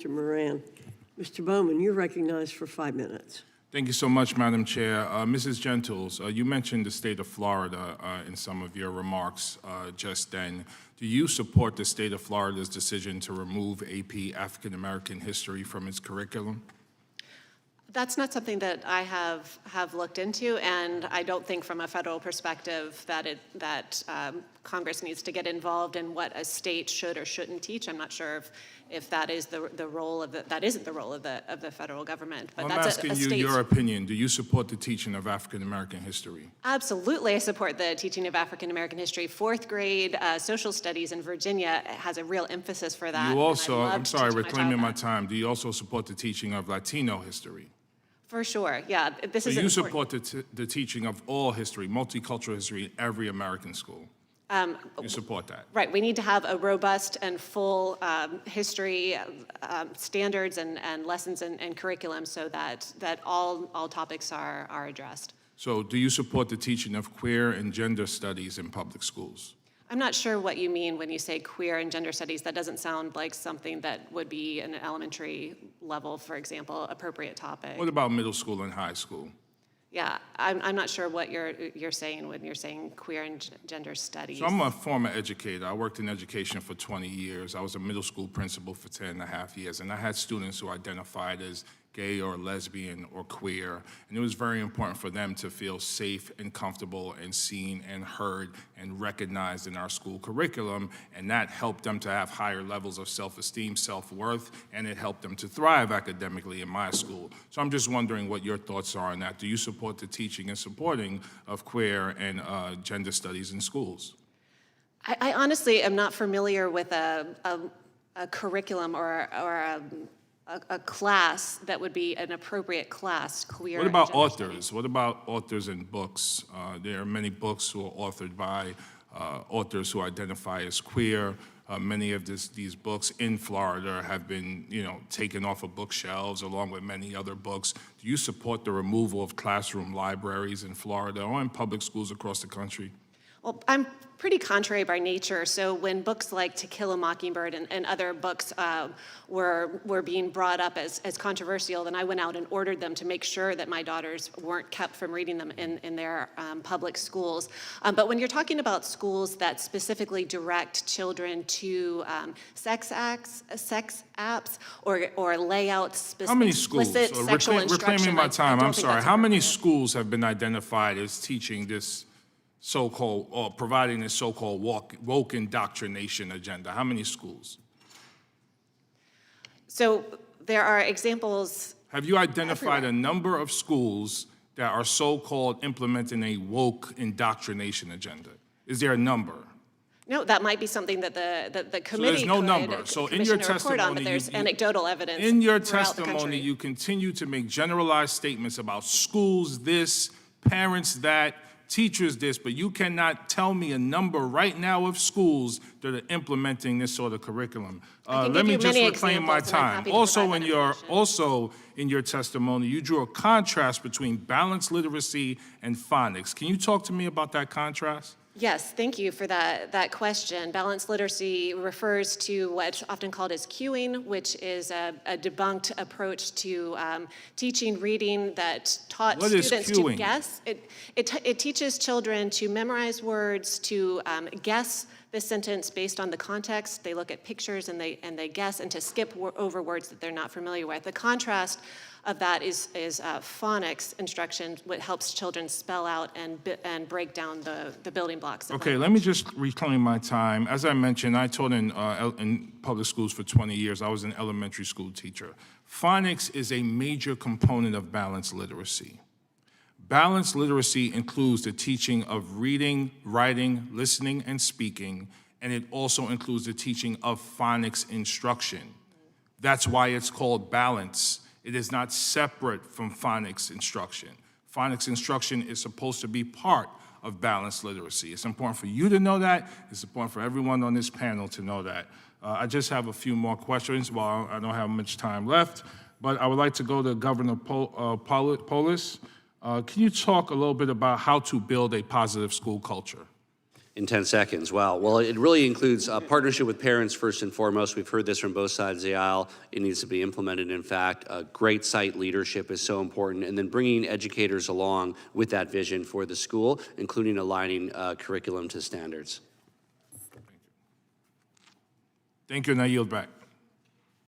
Mr. Moran. Mr. Bowman, you're recognized for 5 minutes. Thank you so much, Madam Chair. Mrs. Gentles, you mentioned the state of Florida in some of your remarks just then. Do you support the state of Florida's decision to remove AP African American history from its curriculum? That's not something that I have looked into, and I don't think from a federal perspective that Congress needs to get involved in what a state should or shouldn't teach. I'm not sure if that is the role of that isn't the role of the federal government. But I'm asking you your opinion. Do you support the teaching of African American history? Absolutely, I support the teaching of African American history. Fourth grade social studies in Virginia has a real emphasis for that. You also, I'm sorry, reclaiming my time. Do you also support the teaching of Latino history? For sure, yeah. This is so you support the teaching of all history, multicultural history in every American school? You support that? Right. We need to have a robust and full history standards and lessons and curriculum so that all topics are addressed. So do you support the teaching of queer and gender studies in public schools? I'm not sure what you mean when you say queer and gender studies. That doesn't sound like something that would be an elementary level, for example, appropriate topic. What about middle school and high school? Yeah, I'm not sure what you're saying when you're saying queer and gender studies. So I'm a former educator. I worked in education for 20 years. I was a middle school principal for 10 and a half years, and I had students who identified as gay or lesbian or queer, and it was very important for them to feel safe and comfortable and seen and heard and recognized in our school curriculum, and that helped them to have higher levels of self-esteem, self-worth, and it helped them to thrive academically in my school. So I'm just wondering what your thoughts are on that. Do you support the teaching and supporting of queer and gender studies in schools? I honestly am not familiar with a curriculum or a class that would be an appropriate class, queer. What about authors? Studies. What about authors and books? There are many books who are authored by authors who identify as queer. Many of these books in Florida have been, taken off of bookshelves along with many other books. Do you support the removal of classroom libraries in Florida or in public schools across the country? Well, I'm pretty contrary by nature, so when books like To Kill a Mockingbird and other books were being brought up as controversial, then I went out and ordered them to make sure that my daughters weren't kept from reading them in their public schools. But when you're talking about schools that specifically direct children to sex apps or lay out explicit sexual instruction. Reclaiming my time, I'm sorry. How many schools have been identified as teaching this so-called, or providing this so-called woke indoctrination agenda? How many schools? So there are examples. Have you identified a number of schools that are so-called implementing a woke indoctrination agenda? Is there a number? No, that might be something that the committee so there's no number. So in your testimony, but there's anecdotal evidence. In your testimony, you continue to make generalized statements about schools this, parents that, teachers this, but you cannot tell me a number right now of schools that are implementing this sort of curriculum. Let me just reclaim my time. Also in your testimony, you drew a contrast between balanced literacy and phonics. Can you talk to me about that contrast? Yes, thank you for that question. Balanced literacy refers to what's often called as cueing, which is a debunked approach to teaching reading that taught students to guess. It teaches children to memorize words, to guess the sentence based on the context. They look at pictures and they guess, and to skip over words that they're not familiar with. The contrast of that is phonics instruction, what helps children spell out and break down the building blocks. Okay, let me just reclaim my time. As I mentioned, I taught in public schools for 20 years. I was an elementary school teacher. Phonics is a major component of balanced literacy. Balanced literacy includes the teaching of reading, writing, listening, and speaking, and it also includes the teaching of phonics instruction. That's why it's called balance. It is not separate from phonics instruction. Phonics instruction is supposed to be part of balanced literacy. It's important for you to know that. It's important for everyone on this panel to know that. I just have a few more questions while I don't have much time left, but I would like to go to Governor Polis. Can you talk a little bit about how to build a positive school culture? In 10 seconds, wow. Well, it really includes a partnership with parents first and foremost. We've heard this from both sides of the aisle. It needs to be implemented, in fact. Great site leadership is so important. And then bringing educators along with that vision for the school, including aligning curriculum to standards. Thank you, and I yield back.